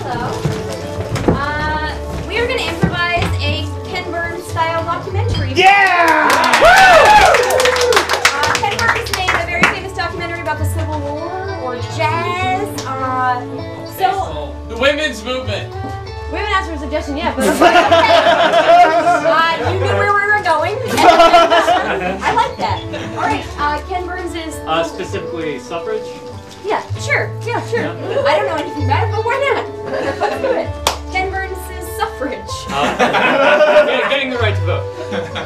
We are going to improvise a Ken Burns-style documentary. Yeah! Ken Burns made a very famous documentary about the Civil War or jazz. The women's movement. We haven't asked for a suggestion yet, but okay. You knew where we were going. I like that. All right, Ken Burns is... Specifically suffrage? Yeah, sure. Yeah. I don't know anything about it, but why not? Let's do it. Ken Burns is suffrage. Getting the right to vote.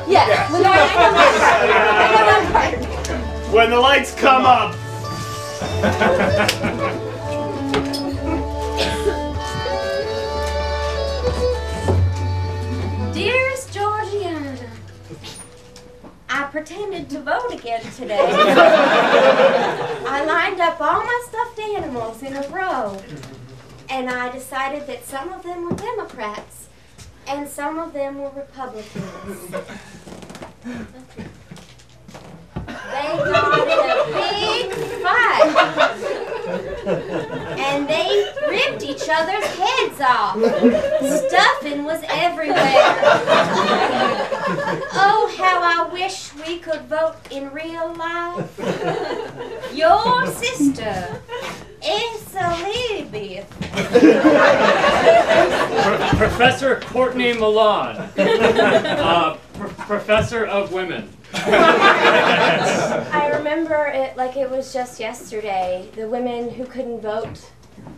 Yeah. Well, no, I know that part. When the lights come up. Dearest Georgiana, I pretended to vote again today. I lined up all my stuffed animals in a row, and I decided that some of them were Democrats and some of them were Republicans. They got in a big fight, and they ripped each other's heads off. Stuffing was everywhere. Oh, how I wish we could vote in real life. Your sister, Elizabeth. Professor Courtney Milan. Professor of Women. I remember it like it was just yesterday. The women who couldn't vote,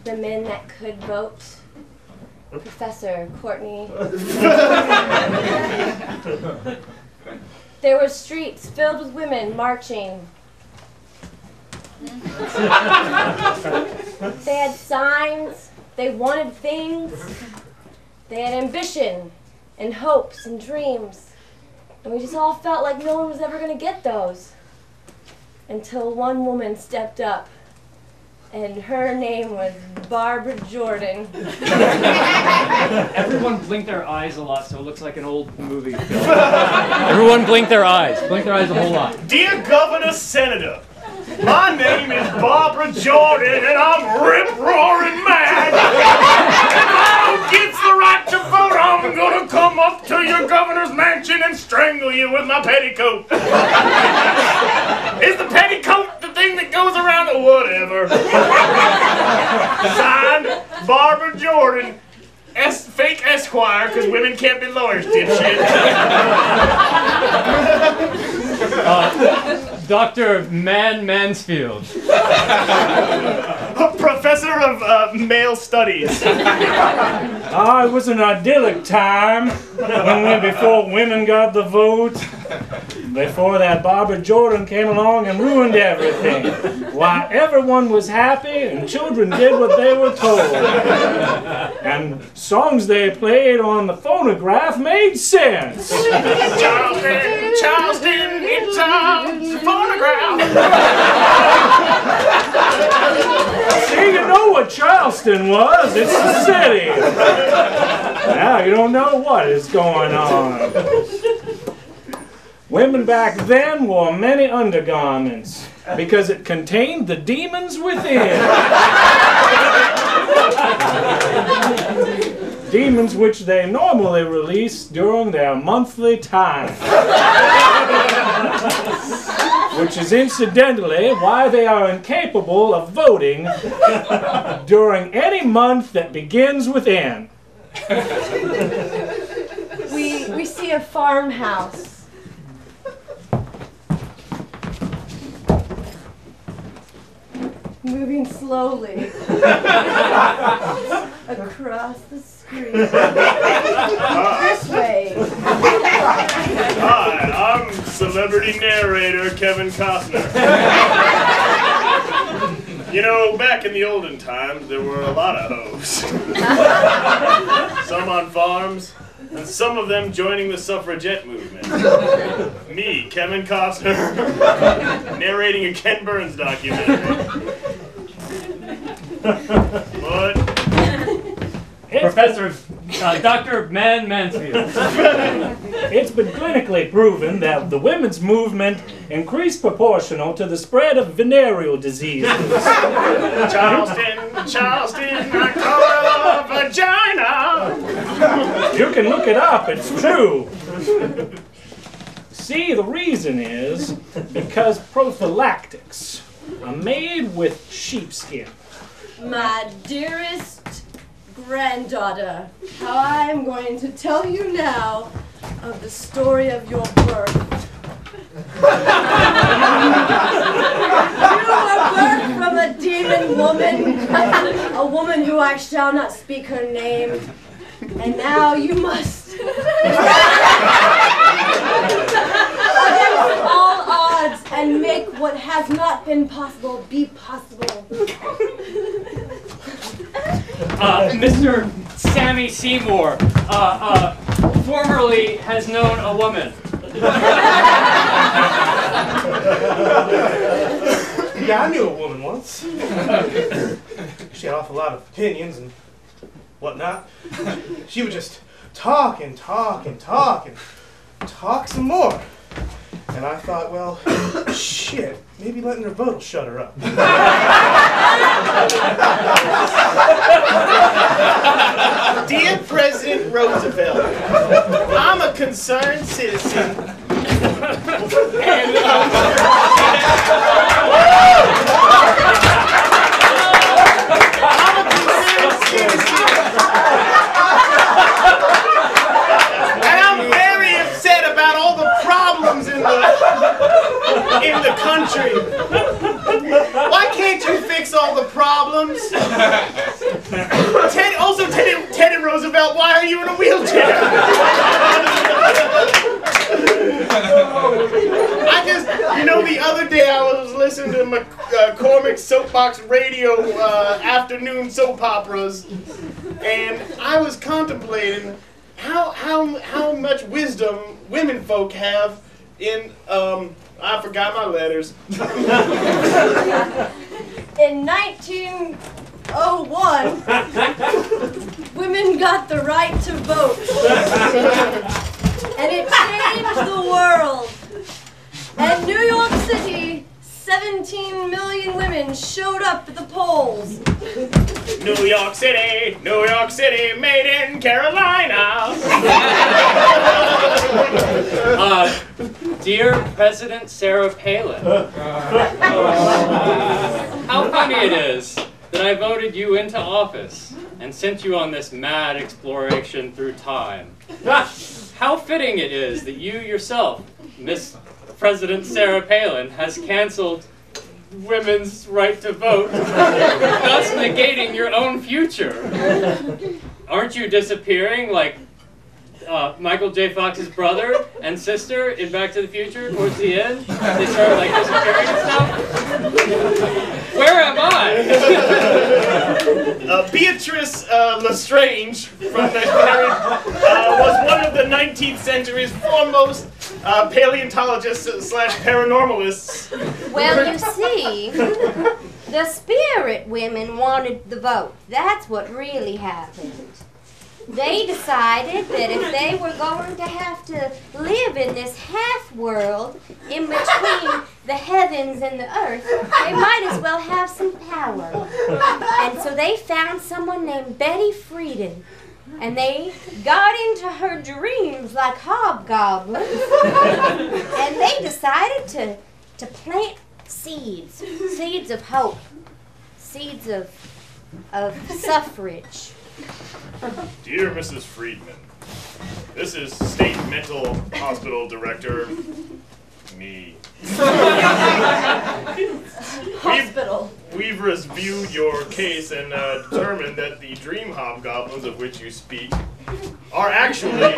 the men that could vote. Professor Courtney. There were streets filled with women marching. They had signs, they wanted things, they had ambition and hopes and dreams. And we just all felt like no one was ever going to get those. Until one woman stepped up, and her name was Barbara Jordan. Everyone blinked their eyes a lot, so it looks like an old movie film. Everyone blinked their eyes. Blink their eyes a whole lot. Dear Governor Senator, my name is Barbara Jordan, and I'm rip-roaring mad. If I gets the right to vote, I'm gonna come up to your governor's mansion and strangle you with my petticoat. Is the petticoat the thing that goes around? Whatever. Signed, Barbara Jordan. Fake Esquire, because women can't be lawyers, dipshit. Dr. Mansfield. Professor of Male Studies. Oh, it was an idyllic time before women got the vote. Before that, Barbara Jordan came along and ruined everything. Why, everyone was happy and children did what they were told. And songs they played on the phonograph made sense. Charleston, it's a phonograph. See, you know what Charleston was. It's the city. Now you don't know what is going on. Women back then wore many undergarments because it contained the demons within. Demons which they normally release during their monthly time. Which is incidentally why they are incapable of voting during any month that begins with N. We see a farmhouse. Moving slowly across the street. This way. Hi, I'm celebrity narrator Kevin Costner. You know, back in the olden times, there were a lot of hoes. Some on farms, and some of them joining the suffragette movement. Me, Kevin Costner, narrating a Ken Burns documentary. What? Professor, Dr. Mansfield. It's been clinically proven that the women's movement increased proportional to the spread of venereal diseases. Charleston, I call You can look it up, it's true. See, the reason is because prophylactics are made with sheepskin. My dearest granddaughter, how I am going to tell you now of the story of your birth. You were birthed from a demon woman, a woman who I shall not speak her name, and now you must, against all odds, and make what has not been possible be possible. Mr. Sammy Seymour, formerly has known a woman. Yeah, I knew a woman once. She had an awful lot of opinions and whatnot. She would just talk and talk and talk and talk some more. And I thought, well, shit, maybe letting her vote will shut her up. Dear President Roosevelt, I'm a concerned citizen. And, I'm a concerned citizen. And I'm very upset about all the problems in the country. Why can't you fix all the problems? Teddy Roosevelt, why are you in a wheelchair? The other day I was listening to McCormick's Soapbox Radio afternoon soap operas, and I was contemplating how much wisdom women folk have in, I forgot my letters. In 1901, women got the right to vote. And it changed the world. And New York City, 17 million women showed up at the polls. New York City, made in Carolina. Dear President Sarah Palin, how funny it is that I voted you into office and sent you on this mad exploration through time. How fitting it is that you yourself, Miss President Sarah Palin, has canceled women's right to vote, thus negating your own future. Aren't you disappearing like Michael J. Fox's brother and sister in Back to the Future towards the end? They start like disappearing and stuff? Where am I? Beatrice Lestrange from the was one of the 19th century's foremost paleontologists / paranormalists. Well, you see, the spirit women wanted the vote. That's what really happened. They decided that if they were going to have to live in this half-world in between the heavens and the earth, they might as well have some power. And so they found someone named Betty Friedan, and they got into her dreams like hobgoblins, and they decided to plant seeds of hope, seeds of suffrage. Dear Mrs. Friedman, this is State Mental Hospital Director, me. Hospital. We've reviewed your case and determined that the dream hobgoblins of which you speak are actually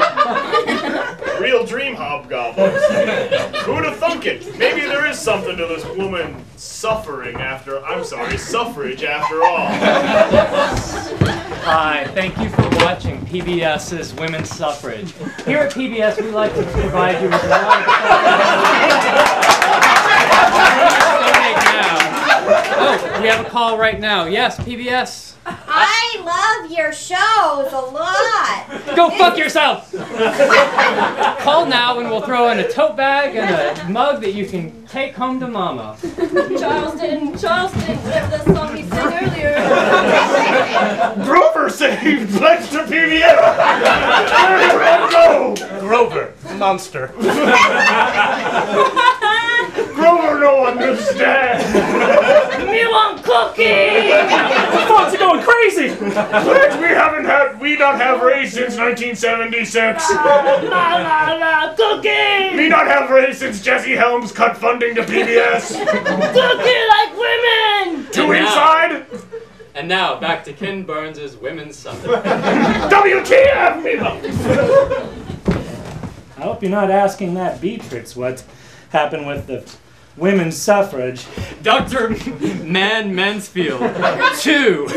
real dream hobgoblins. Who'd have thunk it? Maybe there is something to this woman suffrage after all. Hi, thank you for watching PBS's Women's Suffrage. Here at PBS, we like to provide you with a lot of Oh, we have a call right now. Yes, PBS. I love your shows a lot. Go fuck yourself! Call now and we'll throw in a tote bag and a mug that you can take home to mama. Charleston, whatever that song he sang earlier. Grover saved Pledge to PBS! Go! Grover, monster. Grover don't understand! Me want cookie! Folks are going crazy! Pledge, we don't have raised since 1976. Cookie! We not have raised since Jesse Helms cut funding to PBS. Cookie like women! Two inside. And now, back to Ken Burns' Women's Summit. WTF, Milo! I hope you're not asking that Beatrix what happened with the women's suffrage. Dr. Mansfield, 2.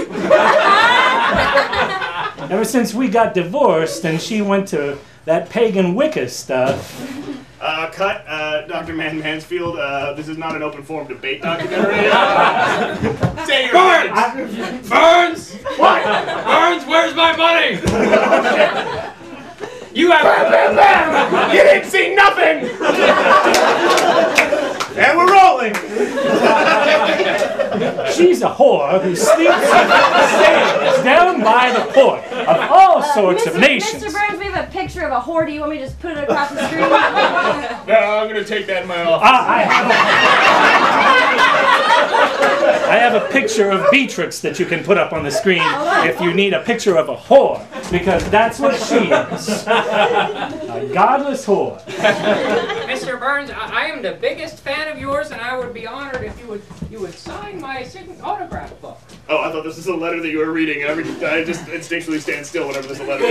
Ever since we got divorced and she went to that pagan Wicca stuff. Cut. Dr. Mansfield, this is not an open forum debate documentary. Say your Burns! Burns! What? Burns, where's my money? You have... You didn't see nothing! And we're rolling. She's a whore who sleeps sails down by the port of all sorts of nations. Mr. Burns, we have a picture of a whore. Do you want me to just put it across the screen? No, I'm gonna take that in my office. I have a picture of Beatrix that you can put up on the screen if you need a picture of a whore, because that's what she is. A godless whore. Mr. Burns, I am the biggest fan of yours, and I would be honored if you would sign my autograph book. Oh, I thought this was a letter that you were reading. I just instinctually stand still whenever there's a letter.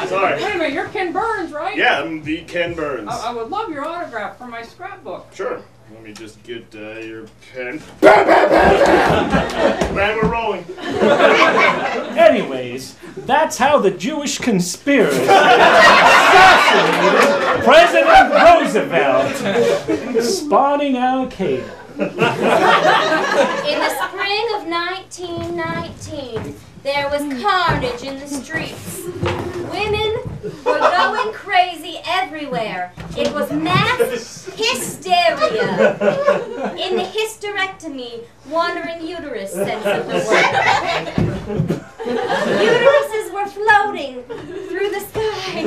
Sorry. Wait a minute, you're Ken Burns, right? Yeah, I'm the Ken Burns. I would love your autograph for my scrapbook. Sure. Let me just get your pen. Man, we're rolling. Anyways, that's how the Jewish conspirators assassinated President Roosevelt, spawning Al-Qaeda. In the spring of 1919, there was carnage in the streets. Women were going crazy everywhere. It was mass hysteria. In the hysterectomy, wandering uterus sense of the word. Uteruses were floating through the sky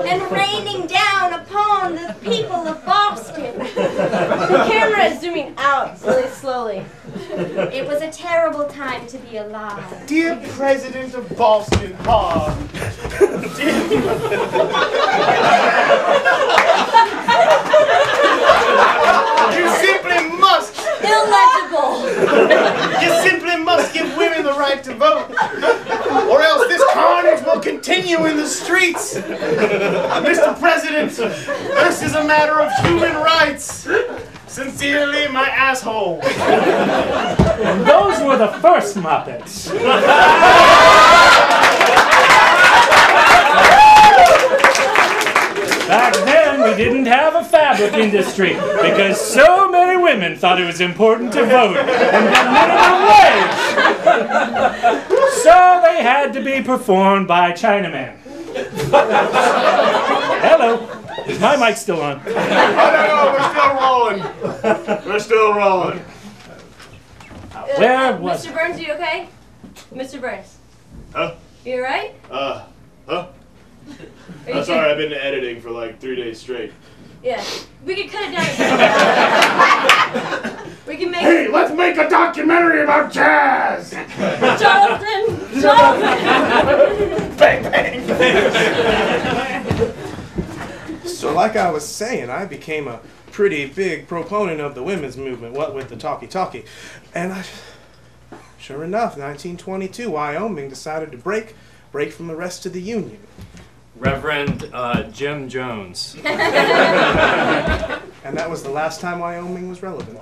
and raining down upon the people of Boston. The camera is zooming out really slowly. It was a terrible time to be alive. Dear President of Boston, you simply must. Illegible. You simply must give women the right to vote, or else this carnage will continue in the streets. Mr. President, this is a matter of human rights. Sincerely, my asshole. And those were the first Muppets. Back then, we didn't have a fabric industry because so many women thought it was important to vote and get minimum wage. So they had to be performed by Chinaman. Hello. Is my mic still on? Oh, no, we're still rolling. We're still rolling. Where was Mr. Burns, you okay? Mr. Burns. Huh? You alright? Huh? Are you Sorry, I've been editing for like 3 days straight. Yeah. We can cut it down. We can make Hey, let's make a documentary about jazz! Charleston! Bang, bang! So like I was saying, I became a pretty big proponent of the women's movement, what with the talkie-talkie. And sure enough, 1922, Wyoming decided to break from the rest of the Union. Reverend Jim Jones. And that was the last time Wyoming was relevant.